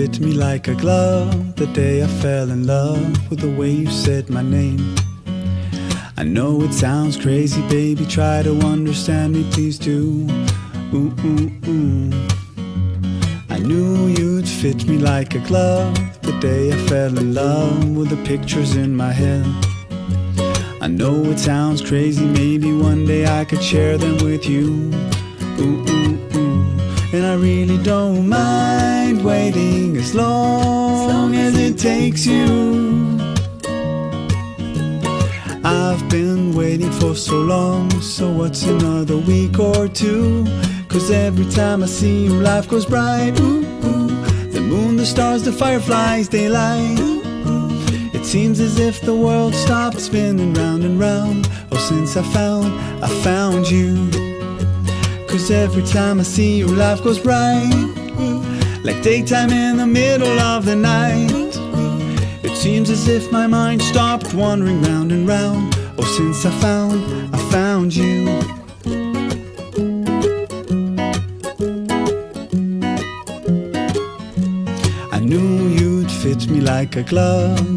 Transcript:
fit me like a glove. The day I fell in love with the way you said my name. I know it sounds crazy, baby, try to understand me, please do. Ooh, ooh, ooh. I knew you'd fit me like a glove. The day I fell in love with the pictures in my head. I know it sounds crazy, maybe one day I could share them with you. Ooh, ooh, ooh. And I really don't mind waiting as long as it takes you. I've been waiting for so long, so what's another week or two? 'Cause every time I see you, life goes bright. Ooh, ooh. The moon, the stars, the fireflies, they light. It seems as if the world stopped spinning round and round. Oh, since I found you. 'Cause every time I see you, life goes bright, like daytime in the middle of the night. It seems as if my mind stopped wandering round and round. Oh, since I found you. I knew you'd fit me like a glove.